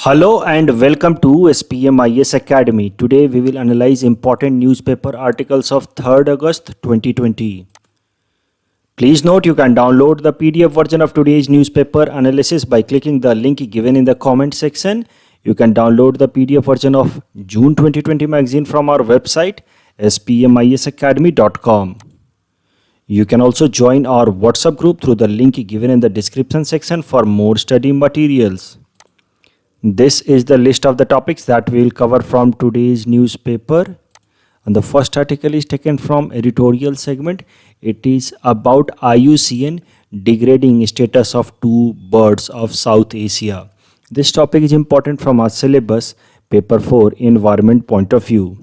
Hello and welcome to SPMIS Academy. Today we will analyze important newspaper articles of 3rd August 2020. Please note you can download the PDF version of today's newspaper analysis by clicking the link given in the comment section. You can download the PDF version of June 2020 magazine from our website spmisacademy.com. You can also join our WhatsApp group through the link given in the description section for more study materials. This is the list of the topics that we will cover from today's newspaper. And the first article is taken from editorial segment. It is about IUCN degrading status of two birds of South Asia. This topic is important from our syllabus paper 4 environment point of view.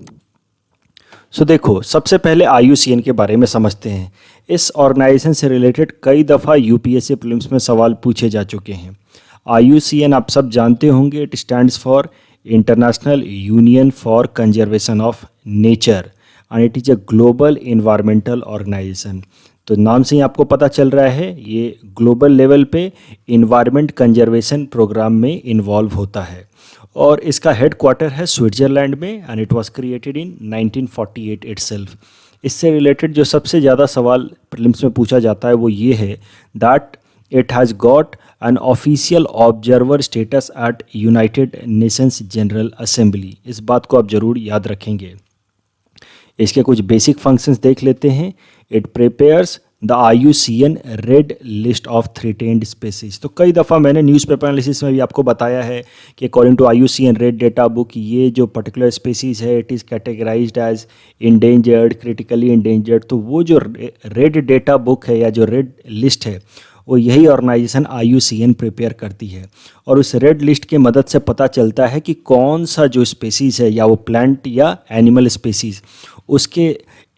सो देखो, सबसे पहले IUCN के बारे में समझते हैं. इस organisation से रिलेटेड कई दफ़ा यूपीएससी प्रीलिम्स में सवाल पूछे जा चुके हैं. IUCN आप सब जानते होंगे, it stands for International Union for Conservation of Nature and it is a global environmental organisation. तो नाम से ही आपको पता चल रहा है ये ग्लोबल लेवल पे इन्वायरमेंट कंजर्वेशन प्रोग्राम में इन्वॉल्व होता है और इसका हेड क्वार्टर है स्विट्ज़रलैंड में and it was created in 1948 itself. इससे रिलेटेड जो सबसे ज़्यादा सवाल प्रीलिम्स में पूछा जाता है वो ये है that it has got an official observer status at United Nations general assembly. इस बात को आप ज़रूर याद रखेंगे. इसके कुछ बेसिक फंक्शंस देख लेते हैं. It prepares the IUCN red list of threatened species. तो कई दफ़ा मैंने न्यूज़पेपर एनालिसिस में भी आपको बताया है कि according to IUCN red data book ये जो पर्टिकुलर स्पेसीज है it is categorised as endangered, critically endangered. तो वो जो रेड डेटा बुक है या जो रेड लिस्ट है वो यही ऑर्गेनाइजेशन IUCN प्रिपेयर करती है और उस रेड लिस्ट की मदद से पता चलता है कि कौन सा जो स्पेसीज़ है या वो प्लांट या एनिमल स्पेसीज़ उसके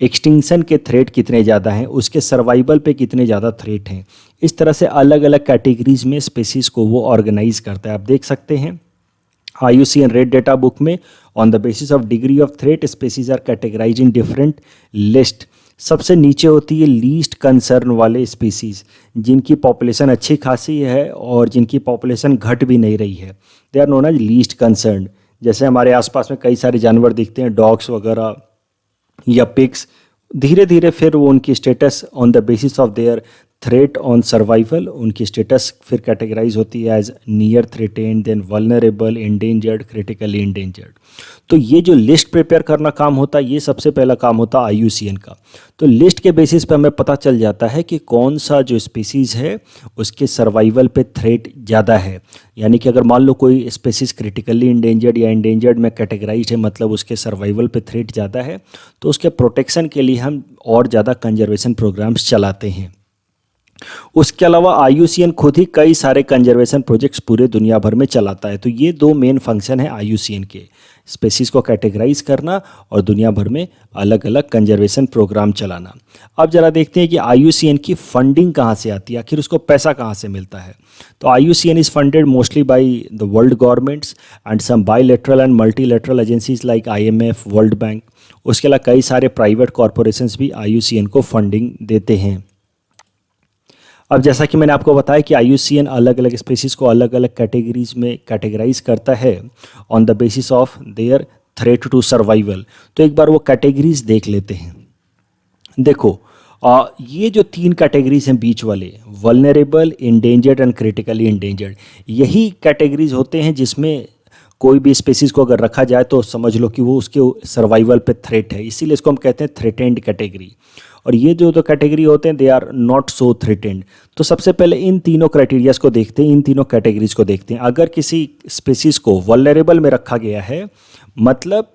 एक्सटिंक्शन के थ्रेट कितने ज़्यादा हैं, उसके सर्वाइवल पे कितने ज़्यादा थ्रेट हैं. इस तरह से अलग अलग कैटेगरीज में स्पेसीज़ को वो ऑर्गेनाइज करता है. आप देख सकते हैं IUCN रेड डेटा बुक में on the basis of degree of threat species are categorise in different list. सबसे नीचे होती है लीस्ट कंसर्न वाले स्पीसीज़ जिनकी पॉपुलेशन अच्छी खासी है और जिनकी पॉपुलेशन घट भी नहीं रही है. They are known as least concern. जैसे हमारे आसपास में कई सारे जानवर दिखते हैं, डॉग्स वगैरह या पिग्स. धीरे धीरे फिर वो उनकी status on the basis of their threat on survival उनकी स्टेटस फिर कैटेगराइज होती है as near threatened, then vulnerable, endangered, critically endangered. तो ये जो लिस्ट प्रिपेयर करना काम होता है ये सबसे पहला काम होता है IUCN का. तो लिस्ट के बेसिस पे हमें पता चल जाता है कि कौन सा जो स्पीसीज़ है उसके सर्वाइवल पे थ्रेट ज़्यादा है. यानी कि अगर मान लो कोई स्पीसीज़ क्रिटिकली इंडेंजर्ड या इंडेंजर्ड में कैटेगराइज है, मतलब उसके सर्वाइवल पे थ्रेट ज़्यादा है, तो उसके प्रोटेक्शन के लिए हम और ज़्यादा कंजर्वेशन प्रोग्राम्स चलाते हैं. उसके अलावा IUCN खुद ही कई सारे कंजर्वेशन प्रोजेक्ट्स पूरे दुनिया भर में चलाता है. तो ये दो मेन फंक्शन है IUCN के, स्पेसीज़ को कैटेगराइज करना और दुनिया भर में अलग अलग कंजर्वेशन प्रोग्राम चलाना. अब ज़रा देखते हैं कि IUCN की फंडिंग कहाँ से आती है, आखिर उसको पैसा कहाँ से मिलता है. तो IUCN is funded mostly by the world governments and some bilateral and multilateral agencies like IMF, World Bank. उसके अलावा कई सारे प्राइवेट कॉरपोरेशंस भी IUCN को फंडिंग देते हैं. अब जैसा कि मैंने आपको बताया कि IUCN अलग अलग स्पेसीज़ को अलग अलग कैटेगरीज में कैटेगराइज करता है on the basis of their threat to survival. तो एक बार वो कैटेगरीज देख लेते हैं. देखो ये जो तीन कैटेगरीज हैं बीच वाले, vulnerable, endangered and critically endangered, यही कैटेगरीज होते हैं जिसमें कोई भी स्पेसीज़ को अगर रखा जाए तो समझ लो कि वो उसके सर्वाइवल पे थ्रेट है, इसीलिए इसको हम कहते हैं थ्रेटेंड कैटेगरी. और ये जो दो कैटेगरी होते हैं they are not so threatened. तो सबसे पहले इन तीनों क्राइटेरियाज को देखते हैं, इन तीनों कैटेगरीज को देखते हैं. अगर किसी स्पेसीज़ को वल्नरेबल में रखा गया है मतलब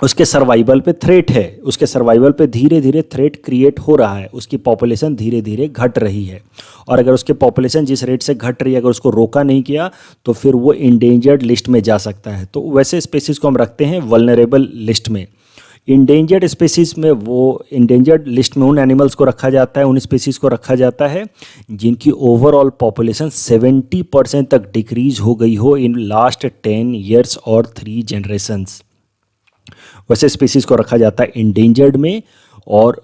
उसके सर्वाइवल पे थ्रेट है, उसके सर्वाइवल पे धीरे धीरे थ्रेट क्रिएट हो रहा है, उसकी पॉपुलेशन धीरे धीरे घट रही है. और अगर उसकी पॉपुलेशन जिस रेट से घट रही है अगर उसको रोका नहीं किया तो फिर वो इंडेंजर्ड लिस्ट में जा सकता है. तो वैसे स्पेसीज़ को हम रखते हैं वल्नरेबल लिस्ट में. इंडेंजर्ड स्पेसीज़ में वो इंडेंजर्ड लिस्ट में उन एनिमल्स को रखा जाता है, उन स्पेसीज़ को रखा जाता है जिनकी ओवरऑल पॉपुलेशन 70% तक डिक्रीज हो गई हो इन लास्ट 10 ईयर्स और 3 जनरेशन्स. वैसे स्पेसीज़ को रखा जाता है इंडेंजर्ड में. और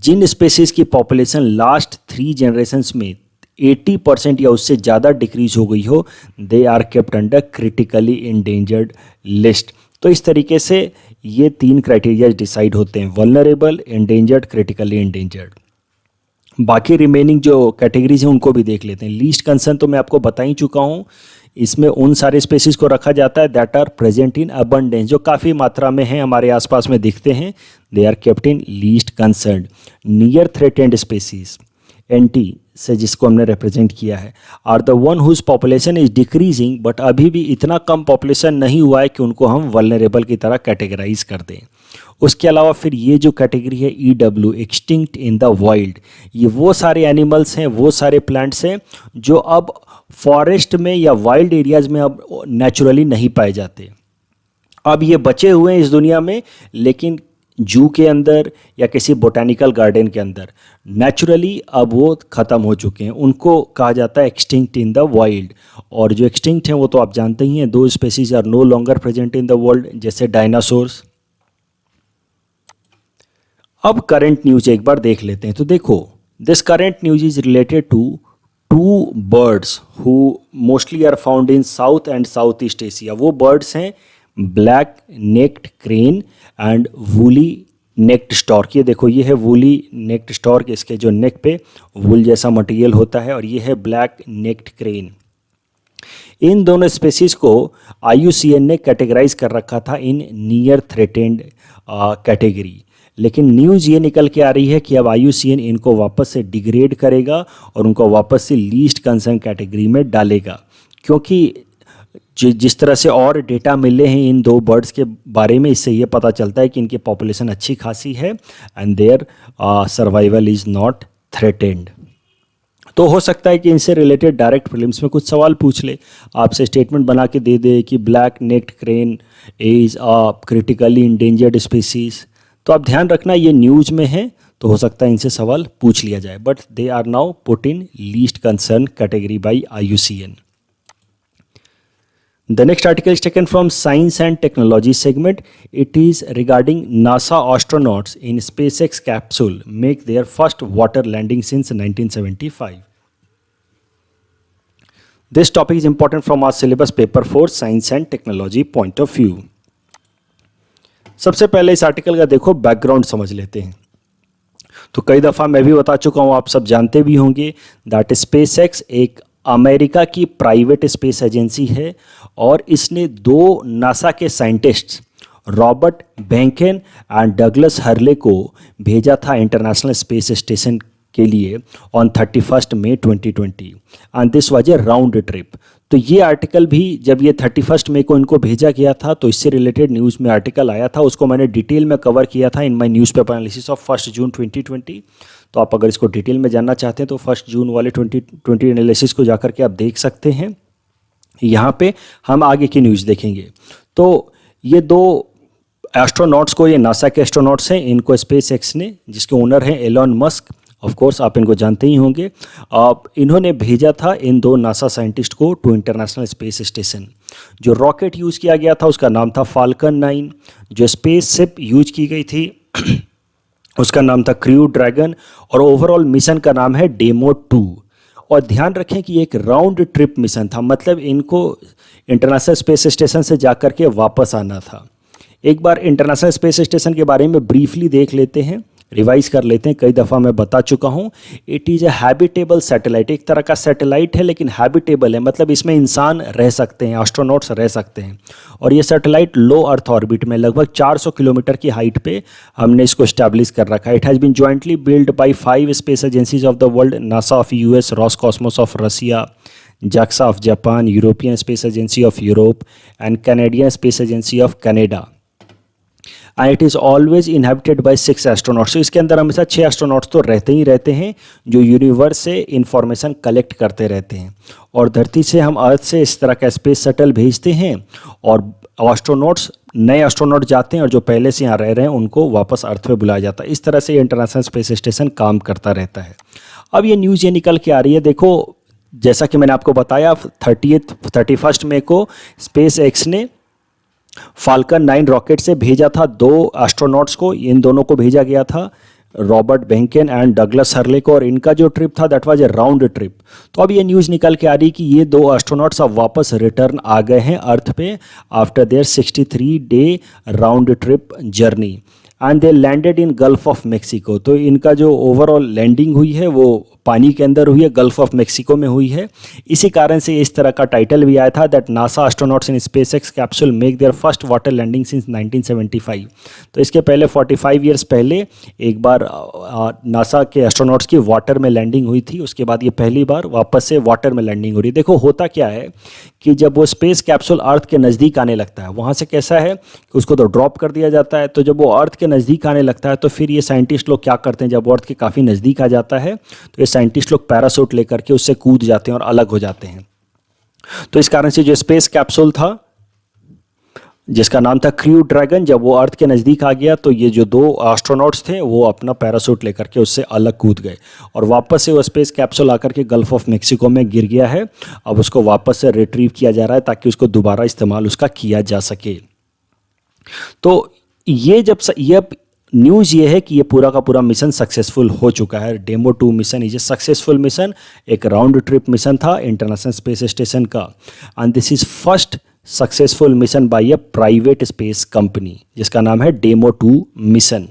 जिन स्पेसीज़ की पॉपुलेशन लास्ट 3 जनरेशन्स में 80% या उससे ज़्यादा डिक्रीज हो गई हो, they are kept under critically endangered list. तो इस तरीके से ये 3 क्राइटेरिया डिसाइड होते हैं, वल्नरेबल, इंडेंजर्ड, क्रिटिकली इंडेंजर्ड। बाकी रिमेनिंग जो कैटेगरीज हैं उनको भी देख लेते हैं। लीस्ट कंसर्न तो मैं आपको बता ही चुका हूँ, इसमें उन सारे स्पेसीज को रखा जाता है that are present in abundance, जो काफ़ी मात्रा में हैं, हमारे आसपास में दिखते हैं, they are kept in least concern. Near threatened species, NT से जिसको हमने रिप्रेजेंट किया है, are the one whose population is decreasing, but अभी भी इतना कम पॉपुलेशन नहीं हुआ है कि उनको हम वल्नरेबल की तरह कैटेगराइज कर दें। उसके अलावा फिर ये जो कैटेगरी है EW, extinct in the wild, ये वो सारे एनिमल्स हैं, वो सारे प्लांट्स हैं जो अब फॉरेस्ट में या वाइल्ड एरियाज में अब नेचुरली नहीं पाए जाते। अब ये बचे हुए हैं इस दुनिया में, लेकिन जू के अंदर या किसी बोटानिकल गार्डन के अंदर नेचुरली अब वो ख़त्म हो चुके हैं, उनको कहा जाता है एक्सटिंक्ट इन द वाइल्ड। और जो एक्सटिंक्ट हैं वो तो आप जानते ही हैं, 2 species are no longer present in the world, जैसे डायनासोर्स। अब करंट न्यूज एक बार देख लेते हैं। तो देखो, this current news is related to 2 birds who mostly are found in South and South East Asia. वो बर्ड्स हैं black necked crane and woolly necked stork. ये देखो, ये है वूली नेक्ड स्टॉर्क, इसके जो नेक पे वूल जैसा मटेरियल होता है, और ये है ब्लैक नेक्ड क्रेन। इन दोनों स्पेसीज को IUCN ने कैटेगराइज कर रखा था इन नियर थ्रेटेंड कैटेगरी, लेकिन न्यूज़ ये निकल के आ रही है कि अब IUCN इनको वापस से डिग्रेड करेगा और उनको वापस से लीस्ट कंसर्न कैटेगरी में डालेगा, क्योंकि जिस तरह से और डेटा मिले हैं इन 2 बर्ड्स के बारे में, इससे ये पता चलता है कि इनकी पॉपुलेशन अच्छी खासी है and their survival is not threatened. तो हो सकता है कि इनसे रिलेटेड डायरेक्ट प्रीलिम्स में कुछ सवाल पूछ ले, आपसे स्टेटमेंट बना के दे दे कि black necked crane is a critically endangered species. तो आप ध्यान रखना, ये न्यूज़ में है, तो हो सकता है इनसे सवाल पूछ लिया जाए, but they are now put in least concern category by IUCN। The next article is taken from Science and Technology segment. It is regarding NASA astronauts in SpaceX capsule make their first water landing since 1975. This topic is important from our syllabus paper for Science and Technology point of view. सबसे पहले इस article का देखो background समझ लेते हैं। तो कई दफ़ा मैं भी बता चुका हूँ, आप सब जानते भी होंगे, दैट SpaceX एक अमेरिका की प्राइवेट स्पेस एजेंसी है, और इसने 2 नासा के scientists Robert Behnken and Douglas Hurley को भेजा था इंटरनेशनल स्पेस स्टेशन के लिए on 31 May 2020 and this was a round trip. तो ये आर्टिकल भी जब ये 31 मई को इनको भेजा गया था, तो इससे रिलेटेड न्यूज़ में आर्टिकल आया था, उसको मैंने डिटेल में कवर किया था in my newspaper analysis of 1 जून 2020। तो आप अगर इसको डिटेल में जानना चाहते हैं तो 1 जून वाले 2020 एनालिसिस को जाकर के आप देख सकते हैं। यहाँ पे हम आगे की न्यूज़ देखेंगे। तो ये 2 एस्ट्रोनॉट्स को, ये नासा के एस्ट्रोनॉट्स हैं, इनको SpaceX ने, जिसके ओनर हैं एलन मस्क, ऑफ कोर्स आप इनको जानते ही होंगे, इन्होंने भेजा था इन 2 नासा साइंटिस्ट को टू इंटरनेशनल स्पेस स्टेशन। जो रॉकेट यूज़ किया गया था उसका नाम था फाल्कन 9, जो स्पेस शिप यूज की गई थी उसका नाम था क्रू ड्रैगन, और ओवरऑल मिशन का नाम है डेमो 2। और ध्यान रखें कि एक राउंड ट्रिप मिशन था, मतलब इनको इंटरनेशनल स्पेस स्टेशन से जाकर के वापस आना था। एक बार इंटरनेशनल स्पेस स्टेशन के बारे में ब्रीफली देख लेते हैं, रिवाइज कर लेते हैं। कई दफ़ा मैं बता चुका हूँ, it is A habitable satellite, एक तरह का सैटेलाइट है लेकिन हैबिटेबल है, मतलब इसमें इंसान रह सकते हैं, एस्ट्रोनॉट्स रह सकते हैं। और ये सैटेलाइट लो अर्थ ऑर्बिट में लगभग 400 किलोमीटर की हाइट पे हमने इसको इस्टेब्लिश कर रखा है। It has been jointly build by 5 space agencies of the world, NASA of US, Roscosmos of Russia, JAXA of Japan, European Space Agency of Europe and Canadian Space Agency of Canada. And it is always inhabited by 6 astronauts. तो इसके अंदर हमेशा 6 astronauts तो रहते ही रहते हैं, जो universe से इंफॉर्मेशन कलेक्ट करते रहते हैं। और धरती से हम अर्थ से इस तरह का स्पेस शटल भेजते हैं, और एस्ट्रोनॉट्स, नए एस्ट्रोनॉट जाते हैं, और जो पहले से यहाँ रह रहे हैं उनको वापस अर्थ पे बुलाया जाता है। इस तरह से इंटरनेशनल स्पेस स्टेशन काम करता रहता है। अब ये न्यूज़ ये निकल के आ रही है, देखो जैसा कि मैंने आपको बताया 31 मई को SpaceX ने फाल्कन 9 रॉकेट से भेजा था 2 एस्ट्रोनॉट्स को, इन दोनों को भेजा गया था Robert Behnken and Douglas Hurley को, और इनका जो ट्रिप था that was a round trip. तो अब ये न्यूज़ निकल के आ रही कि ये 2 एस्ट्रोनॉट्स अब वापस रिटर्न आ गए हैं अर्थ पे after their 63 day round trip journey and they landed in gulf of Mexico. तो इनका जो ओवरऑल लैंडिंग हुई है वो पानी के अंदर हुई है, गल्फ ऑफ मेक्सिको में हुई है। इसी कारण से इस तरह का टाइटल भी आया था that NASA astronauts in SpaceX capsule make their first water landing since 1975। तो इसके पहले 45 ईयर्स पहले एक बार नासा के एस्ट्रोनॉट्स की वाटर में लैंडिंग हुई थी, उसके बाद ये पहली बार वापस से वाटर में लैंडिंग हो रही है। देखो होता क्या है कि जब वो स्पेस कैप्सूल अर्थ के नज़दीक आने लगता है, वहाँ से कैसा है कि उसको तो ड्रॉप कर दिया जाता है, तो जब वो अर्थ के नज़दीक आने लगता है तो फिर ये साइंटिस्ट लोग क्या करते हैं, जब वो अर्थ के काफ़ी नज़दीक आ जाता है तो ये साइंटिस्ट लोग पैरासूट लेकर के उससे कूद जाते हैं और अलग हो जाते हैं। तो इस कारण से जो स्पेस कैप्सूल था जिसका नाम था क्रू ड्रैगन, जब वो अर्थ के नज़दीक आ गया तो ये जो 2 एस्ट्रोनॉट्स थे वो अपना पैरासूट लेकर के उससे अलग कूद गए और वापस से वो स्पेस कैप्सूल आकर के गल्फ ऑफ मेक्सिको में गिर गया है। अब उसको वापस से रिट्रीव किया जा रहा है ताकि उसको दोबारा इस्तेमाल उसका किया जा सके। तो ये जब ये न्यूज़ ये है कि ये पूरा का पूरा मिशन सक्सेसफुल हो चुका है। Demo 2 mission is a successful mission, एक राउंड ट्रिप मिशन था इंटरनेशनल स्पेस स्टेशन का, and this is first successful mission by a private space company जिसका नाम है डेमो 2 मिशन।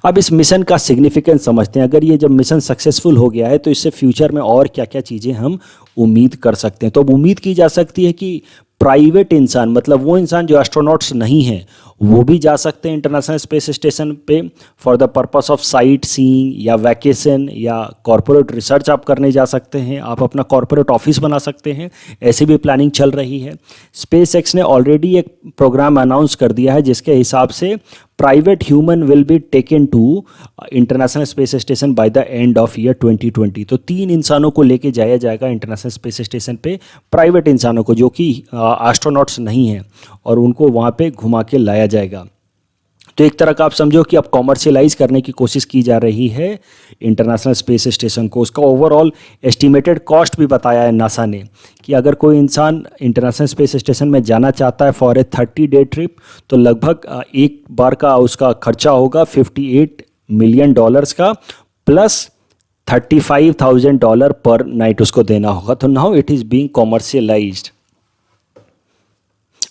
अब इस मिशन का सिग्निफिकेंस समझते हैं। अगर ये जब मिशन सक्सेसफुल हो गया है तो इससे फ्यूचर में और क्या क्या चीज़ें हम उम्मीद कर सकते हैं। तो अब उम्मीद की जा सकती है कि प्राइवेट इंसान, मतलब वो इंसान जो एस्ट्रोनॉट्स नहीं हैं, वो भी जा सकते हैं इंटरनेशनल स्पेस स्टेशन पे for the purpose of sight seeing या वैकेशन या कॉर्पोरेट रिसर्च आप करने जा सकते हैं, आप अपना कॉर्पोरेट ऑफिस बना सकते हैं, ऐसी भी प्लानिंग चल रही है। स्पेस एक्स ने ऑलरेडी एक प्रोग्राम अनाउंस कर दिया है जिसके हिसाब से private human will be taken to international space station by the end of year 2020। तो 3 इंसानों को लेके जाया जाएगा इंटरनेशनल स्पेस स्टेशन पे, प्राइवेट इंसानों को जो कि एस्ट्रोनॉट्स नहीं हैं, और उनको वहाँ पे घुमा के लाया जाएगा। तो एक तरह का आप समझो कि अब कॉमर्शियलाइज करने की कोशिश की जा रही है इंटरनेशनल स्पेस स्टेशन को। उसका ओवरऑल एस्टिमेटेड कॉस्ट भी बताया है नासा ने कि अगर कोई इंसान इंटरनेशनल स्पेस स्टेशन में जाना चाहता है फॉर ए 30 डे ट्रिप तो लगभग एक बार का उसका खर्चा होगा $58 मिलियन का, प्लस $35,000 पर नाइट उसको देना होगा। तो नाउ इट इज़ बीइंग कॉमर्शियलाइज्ड,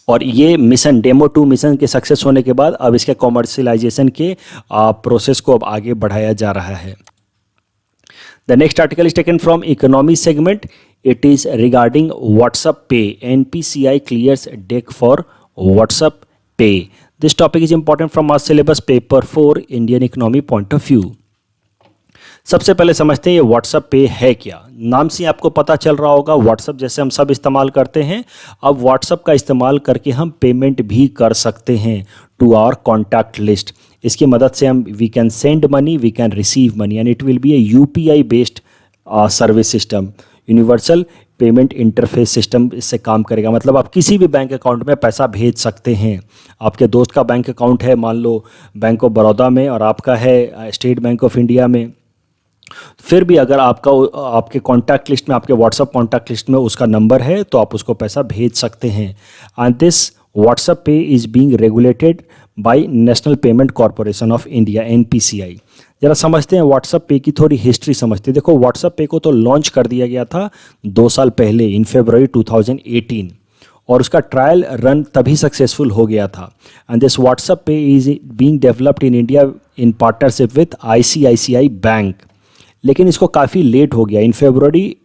और ये मिशन डेमो 2 मिशन के सक्सेस होने के बाद अब इसके कॉमर्शियलाइजेशन के प्रोसेस को अब आगे बढ़ाया जा रहा है। The next article is taken from economy segment. It is regarding WhatsApp pay. NPCI clears deck for WhatsApp pay. This topic is important from our syllabus paper 4 Indian economy point of view. सबसे पहले समझते हैं ये WhatsApp पे है क्या। नाम से आपको पता चल रहा होगा व्हाट्सएप जैसे हम सब इस्तेमाल करते हैं, अब व्हाट्सएप का इस्तेमाल करके हम पेमेंट भी कर सकते हैं टू आवर कॉन्टैक्ट लिस्ट। इसकी मदद से हम we can send money, we can receive money, and it will be a UPI based service system, universal payment interface system इससे काम करेगा। मतलब आप किसी भी बैंक अकाउंट में पैसा भेज सकते हैं। आपके दोस्त का बैंक अकाउंट है मान लो बैंक ऑफ बड़ौदा में और आपका है स्टेट बैंक ऑफ इंडिया में, फिर भी अगर आपका आपके कॉन्टैक्ट लिस्ट में, आपके व्हाट्सएप कॉन्टैक्ट लिस्ट में उसका नंबर है तो आप उसको पैसा भेज सकते हैं। एंड दिस व्हाट्सएप पे is being regulated by national payment corporation of India NPCI। जरा समझते हैं व्हाट्सएप पे की थोड़ी हिस्ट्री समझते हैं। देखो व्हाट्सएप पे को तो लॉन्च कर दिया गया था 2 साल पहले इन फरवरी 2018, और उसका ट्रायल रन तभी सक्सेसफुल हो गया था। And this WhatsApp pay is being developed in India in partnership with ICICI bank, लेकिन इसको काफ़ी लेट हो गया। In February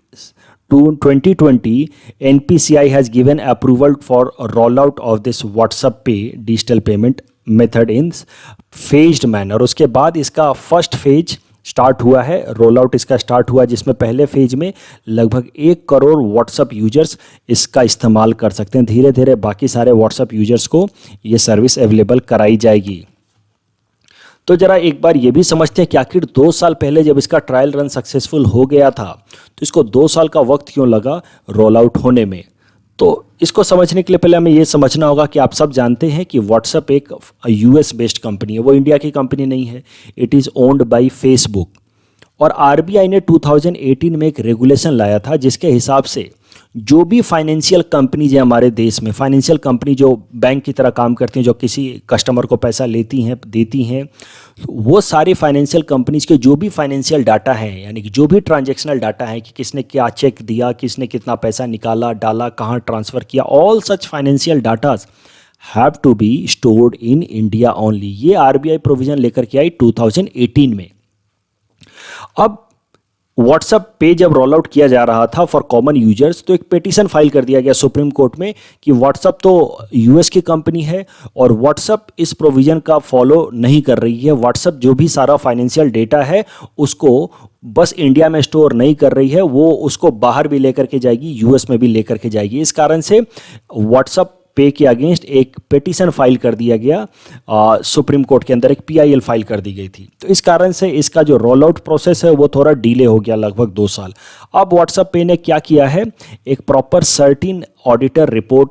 2020 NPCI has given approval for roll out of this WhatsApp pay digital payment method in phased manner. उसके बाद इसका first phase start हुआ है, रोल आउट इसका स्टार्ट हुआ, जिसमें पहले फेज में लगभग 1 करोड़ व्हाट्सएप यूजर्स इसका इस्तेमाल कर सकते हैं। धीरे धीरे बाकी सारे व्हाट्सएप यूजर्स को ये सर्विस अवेलेबल कराई जाएगी। तो जरा एक बार ये भी समझते हैं कि आखिर 2 साल पहले जब इसका ट्रायल रन सक्सेसफुल हो गया था तो इसको 2 साल का वक्त क्यों लगा रोल आउट होने में। तो इसको समझने के लिए पहले हमें ये समझना होगा कि आप सब जानते हैं कि व्हाट्सएप एक US बेस्ड कंपनी है, वो इंडिया की कंपनी नहीं है। It is owned by Facebook, और RBI ने 2018 में एक रेगुलेशन लाया था जिसके हिसाब से जो भी फाइनेंशियल कंपनीज है हमारे देश में, फाइनेंशियल कंपनी जो बैंक की तरह काम करती हैं, जो किसी कस्टमर को पैसा लेती हैं देती हैं, वो सारी फाइनेंशियल कंपनीज के जो भी फाइनेंशियल डाटा है, यानी कि जो भी ट्रांजैक्शनल डाटा है कि किसने क्या चेक दिया, किसने कितना पैसा निकाला डाला, कहाँ ट्रांसफ़र किया, all such financial datas have to be stored in India only. ये आरबीआई प्रोविजन लेकर के आई 2018 में। अब व्हाट्सएप पे जब रोल आउट किया जा रहा था फॉर कॉमन यूजर्स, तो एक पिटीशन फाइल कर दिया गया सुप्रीम कोर्ट में कि व्हाट्सएप तो यूएस की कंपनी है और व्हाट्सएप इस प्रोविज़न का फॉलो नहीं कर रही है। व्हाट्सएप जो भी सारा फाइनेंशियल डेटा है उसको बस इंडिया में स्टोर नहीं कर रही है, वो उसको बाहर भी लेकर के जाएगी, यूएस में भी लेकर के जाएगी। इस कारण से व्हाट्सएप पे के अगेंस्ट एक पिटीशन फाइल कर दिया गया सुप्रीम कोर्ट के अंदर, एक पीआईएल फाइल कर दी गई थी। तो इस कारण से इसका जो रोल आउट प्रोसेस है वो थोड़ा डिले हो गया, लगभग 2 साल। अब व्हाट्सएप पे ने क्या किया है, एक proper certain auditor report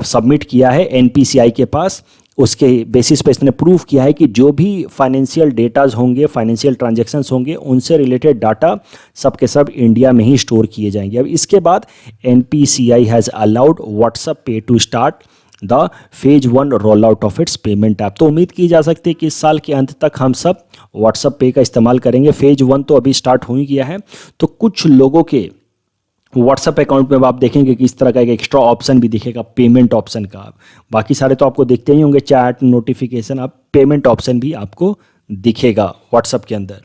submit किया है एनपीसीआई के पास। उसके बेसिस पे इसने प्रूव किया है कि जो भी फाइनेंशियल डेटाज होंगे, फाइनेंशियल ट्रांजैक्शंस होंगे, उनसे रिलेटेड डाटा सब के सब इंडिया में ही स्टोर किए जाएंगे। अब इसके बाद NPCI has allowed WhatsApp pay to start the phase 1 roll out of its payment app. तो उम्मीद की जा सकती है कि इस साल के अंत तक हम सब व्हाट्सएप पे का इस्तेमाल करेंगे। फेज 1 तो अभी स्टार्ट हो ही गया है। तो कुछ लोगों के व्हाट्सएप अकाउंट में आप देखेंगे कि इस तरह का एक एक्स्ट्रा ऑप्शन भी दिखेगा, पेमेंट ऑप्शन का। बाकी सारे तो आपको दिखते ही होंगे, चैट, नोटिफिकेशन, अब पेमेंट ऑप्शन भी आपको दिखेगा व्हाट्सएप के अंदर।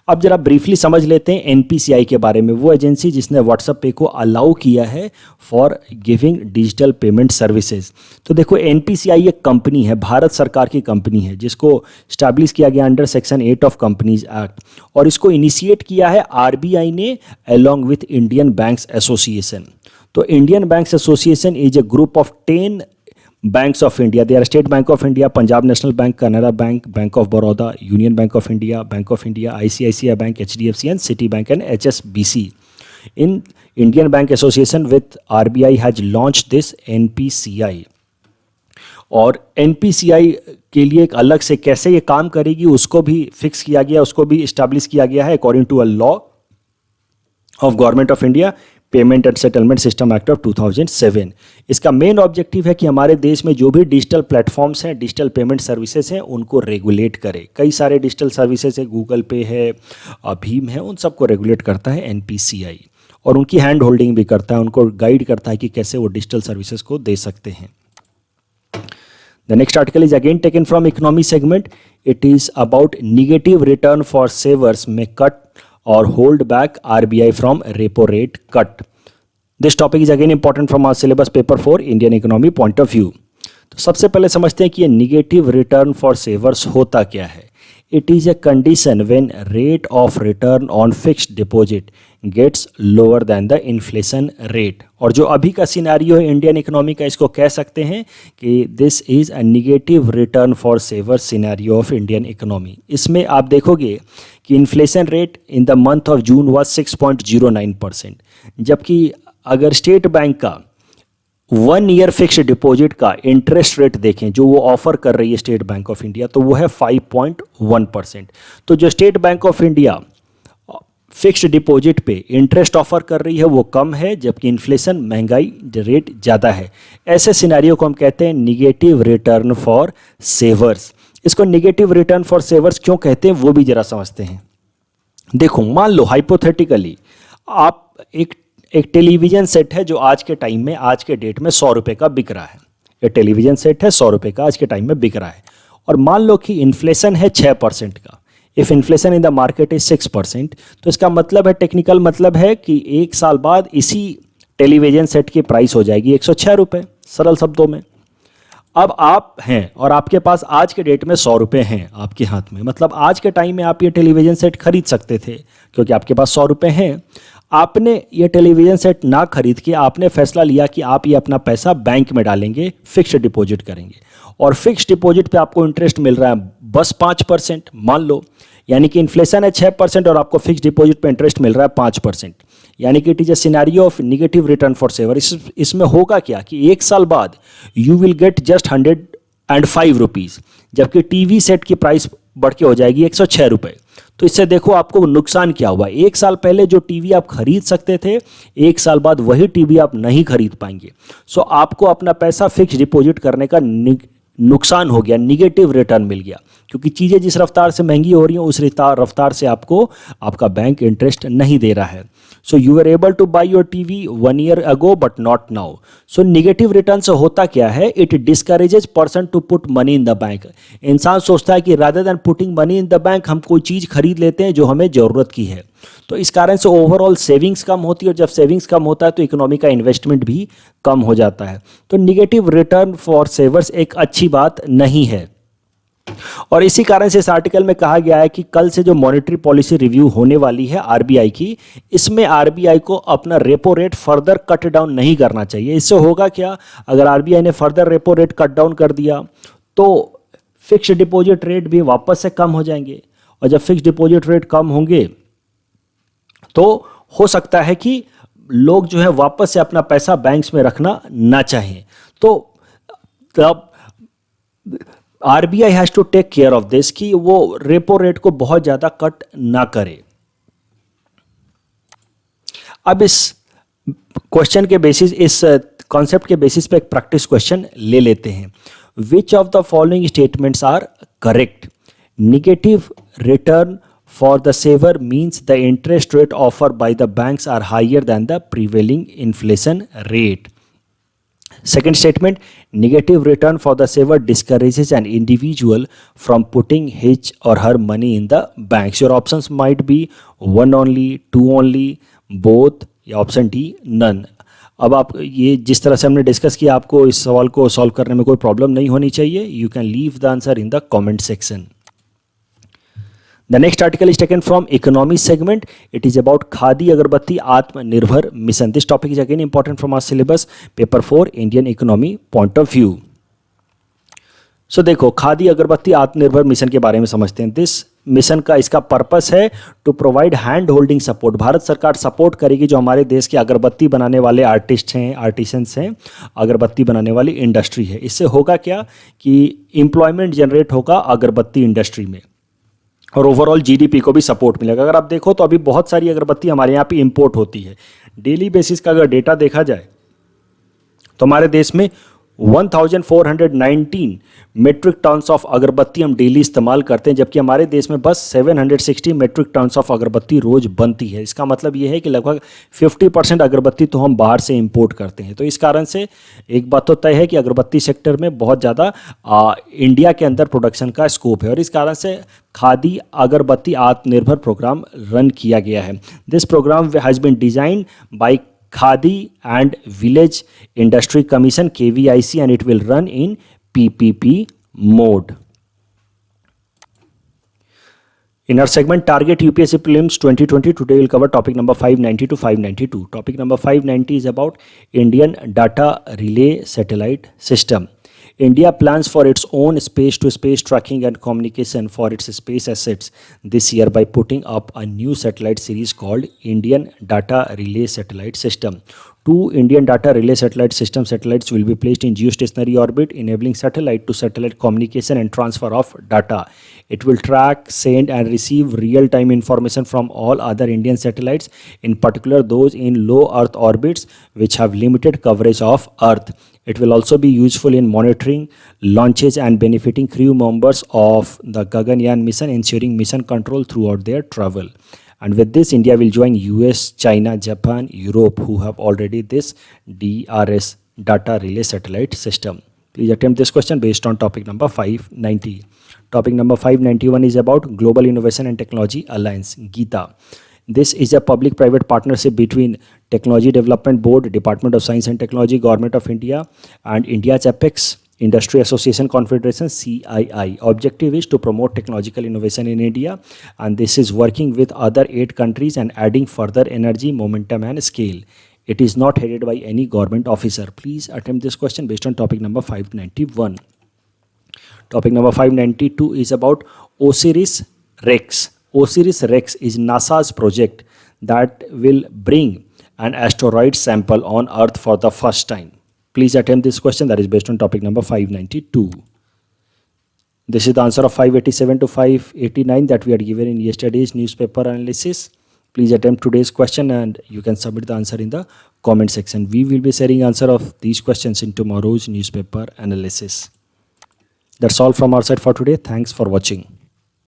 अब जरा ब्रीफली समझ लेते हैं एनपीसीआई के बारे में, वो एजेंसी जिसने व्हाट्सएप पे को अलाउ किया है for giving digital payment services. तो देखो, एनपीसीआई एक कंपनी है, भारत सरकार की कंपनी है, जिसको स्टैब्लिश किया गया under section 8 of companies act, और इसको इनिशिएट किया है आरबीआई ने along with Indian banks association. तो Indian banks association is a group of 10 banks of India. They are State Bank of India, Punjab National Bank, Canara Bank, Bank of Baroda, Union Bank of India, ICICI Bank, HDFC and Citibank and HSBC. In Indian Bank Association with RBI has launched this NPCI. और NPCI के लिए एक अलग से कैसे ये काम करेगी उसको भी फिक्स किया गया, उसको भी इस्टेब्लिश किया गया है according to a law of government of India, payment and settlement system act of 2007। इसका मेन ऑब्जेक्टिव है कि हमारे देश में जो भी डिजिटल प्लेटफॉर्म्स हैं, डिजिटल पेमेंट सर्विसेज हैं, उनको रेगुलेट करे। कई सारे डिजिटल सर्विसेज है, गूगल पे है, भीम है, उन सबको रेगुलेट करता है एनपीसीआई, और उनकी हैंड होल्डिंग भी करता है, उनको गाइड करता है कि कैसे वो डिजिटल सर्विसेज को दे सकते हैं। The next article is again taken from economy segment. It is about negative return for savers may cut or hold back RBI from repo rate cut. This topic is again important from our syllabus paper 4 Indian economy point of view. तो सबसे पहले समझते हैं कि ये negative return for सेवर्स होता क्या है। It is a condition when rate of return on fixed deposit gets lower than the inflation rate. और जो अभी का सिनेरियो है इंडियन इकोनॉमी का, इसको कह सकते हैं कि this is a negative return for savers scenario of Indian economy. इसमें आप देखोगे कि inflation rate in the month of June was 6.09%, जबकि अगर स्टेट बैंक का 1 ईयर फिक्स्ड डिपॉजिट का इंटरेस्ट रेट देखें जो वो ऑफर कर रही है स्टेट बैंक ऑफ इंडिया, तो वो है 5.1%। तो जो state bank of India fixed deposit पे इंटरेस्ट ऑफर कर रही है वो कम है, जबकि इन्फ्लेशन, महंगाई रेट ज़्यादा है। ऐसे सिनेरियो को हम कहते हैं निगेटिव रिटर्न फॉर सेवर्स। इसको निगेटिव रिटर्न फॉर सेवर्स क्यों कहते हैं वो भी जरा समझते हैं। देखो, मान लो हाइपोथेटिकली आप एक टेलीविज़न सेट है जो आज के टाइम में, आज के डेट में 100 रुपये का बिक रहा है। ये टेलीविज़न सेट है 100 रुपये का आज के टाइम में बिक रहा है, और मान लो कि इन्फ्लेशन है 6% का। If inflation in the market is 6%, तो इसका मतलब है, टेक्निकल मतलब है कि 1 साल बाद इसी टेलीविज़न सेट की प्राइस हो जाएगी 106 रुपये, सरल शब्दों में। अब आप हैं और आपके पास आज के डेट में 100 रुपये हैं आपके हाथ में, मतलब आज के टाइम में आप ये टेलीविज़न सेट खरीद सकते थे क्योंकि आपके पास 100 रुपये हैं। आपने ये टेलीविज़न सेट ना खरीद के आपने फैसला लिया कि आप ये अपना पैसा बैंक में डालेंगे, फिक्स्ड डिपॉजिट करेंगे, और फिक्स्ड डिपॉजिट पे आपको इंटरेस्ट मिल रहा है बस 5%, मान लो, यानी कि इन्फ्लेशन है 6% और आपको फिक्स्ड डिपॉजिट पे इंटरेस्ट मिल रहा है 5%, यानी कि it is a scenario of negative return for saver. इसमें होगा क्या कि 1 साल बाद you will get just 105 rupees, जबकि टीवी सेट की प्राइस बढ़ के हो जाएगी 106 रुपये। तो इससे देखो आपको नुकसान क्या हुआ। एक साल पहले जो टीवी आप खरीद सकते थे, एक साल बाद वही टीवी आप नहीं खरीद पाएंगे। सो आपको अपना पैसा फिक्स डिपॉजिट करने का नुकसान हो गया, निगेटिव रिटर्न मिल गया, क्योंकि चीज़ें जिस रफ्तार से महंगी हो रही हैं उस रफ्तार से आपको आपका बैंक इंटरेस्ट नहीं दे रहा है। So you are able to buy your TV 1 year ago but not now. So negative return से होता क्या है, it discourages person to put money in the bank. इंसान सोचता है कि rather than putting money in the bank हम कोई चीज़ खरीद लेते हैं जो हमें ज़रूरत की है। तो इस कारण से ओवरऑल सेविंग्स कम होती है, और जब सेविंग्स कम होता है तो इकोनॉमी का इन्वेस्टमेंट भी कम हो जाता है। तो निगेटिव रिटर्न फॉर सेवर्स एक अच्छी बात नहीं है। और इसी कारण से इस आर्टिकल में कहा गया है कि कल से जो मॉनेटरी पॉलिसी रिव्यू होने वाली है आरबीआई की, इसमें आरबीआई को अपना repo rate further cut down नहीं करना चाहिए। इससे होगा क्या, अगर आरबीआई ने further repo rate cut down कर दिया तो फिक्स डिपॉजिट रेट भी वापस से कम हो जाएंगे, और जब फिक्स डिपॉजिट रेट कम होंगे तो हो सकता है कि लोग जो है वापस से अपना पैसा बैंक्स में रखना ना चाहें। तो तब RBI has to take care of this कि वो रेपो रेट को बहुत ज्यादा कट ना करे। अब इस क्वेश्चन के बेसिस, इस कॉन्सेप्ट के बेसिस पे एक प्रैक्टिस क्वेश्चन ले लेते हैं। Which of the following statements are correct? Negative return for the saver means the interest rate offered by the banks are higher than the prevailing inflation rate. Second statement, negative return for the saver discourages an individual from putting his or her money in the banks. Your options might be one only, two only, both, या option D none. अब आप ये जिस तरह से हमने discuss किया, आपको इस सवाल को सॉल्व करने में कोई प्रॉब्लम नहीं होनी चाहिए। You can leave the answer in the comment section. The next article is taken from economy segment. It is about Khadi Agarbatti Atmanirbhar Mission. This topic is again important from our syllabus, paper 4, Indian economy point of view. So देखो, खादी अगरबत्ती आत्मनिर्भर mission के बारे में समझते हैं। This mission का इसका पर्पस है to provide hand holding support. Bharat सरकार सपोर्ट करेगी जो हमारे देश के अगरबत्ती बनाने वाले आर्टिस्ट हैं, आर्टिसंस हैं, अगरबत्ती बनाने वाली इंडस्ट्री है। इससे होगा क्या कि एम्प्लॉयमेंट जनरेट होगा अगरबत्ती इंडस्ट्री में, और ओवरऑल जीडीपी को भी सपोर्ट मिलेगा। अगर आप देखो तो अभी बहुत सारी अगरबत्ती हमारे यहाँ पे इंपोर्ट होती है। डेली बेसिस का अगर डेटा देखा जाए तो हमारे देश में 1419 मेट्रिक टन्स ऑफ अगरबत्ती हम डेली इस्तेमाल करते हैं, जबकि हमारे देश में बस 760 मेट्रिक टन्स ऑफ अगरबत्ती रोज बनती है। इसका मतलब ये है कि लगभग 50% अगरबत्ती तो हम बाहर से इंपोर्ट करते हैं। तो इस कारण से एक बात तो तय है कि अगरबत्ती सेक्टर में बहुत ज़्यादा इंडिया के अंदर प्रोडक्शन का स्कोप है, और इस कारण से खादी अगरबत्ती आत्मनिर्भर प्रोग्राम रन किया गया है। This programme has been designed by Khadi and Village Industry Commission KVIC, and it will run in PPP mode. In our segment Target UPSC Prelims 2020, today we'll cover topic number 590 to 592. Topic number 590 is about Indian Data Relay Satellite System. India plans for its own space-to-space tracking and communication for its space assets this year by putting up a new satellite series called Indian Data Relay Satellite System. Two Indian Data Relay Satellite System satellites will be placed in geostationary orbit, enabling satellite-to-satellite communication and transfer of data. It will track, send, and receive real-time information from all other Indian satellites, in particular those in low Earth orbits which have limited coverage of Earth. It will also be useful in monitoring launches and benefiting crew members of the Gaganyaan mission, ensuring mission control throughout their travel. And with this, India will join US, China, Japan, Europe, who have already this DRS, Data Relay Satellite System. Please attempt this question based on topic number 590. Topic number 591 is about Global Innovation and Technology Alliance, GITA. This is a public-private partnership between Technology Development Board, Department of Science and Technology, Government of India, and India's Apex Industry Association Confederation, CII. Objective is to promote technological innovation in India, and this is working with other 8 countries and adding further energy, momentum, and scale. It is not headed by any government officer. Please attempt this question based on topic number 591. Topic number 592 is about OSIRIS-REx. OSIRIS-REx is NASA's project that will bring an asteroid sample on Earth for the first time. Please attempt this question that is based on topic number 592. This is the answer of 587 to 589 that we had given in yesterday's newspaper analysis. Please attempt today's question and you can submit the answer in the comment section. We will be sharing answer of these questions in tomorrow's newspaper analysis. That's all from our side for today. Thanks for watching.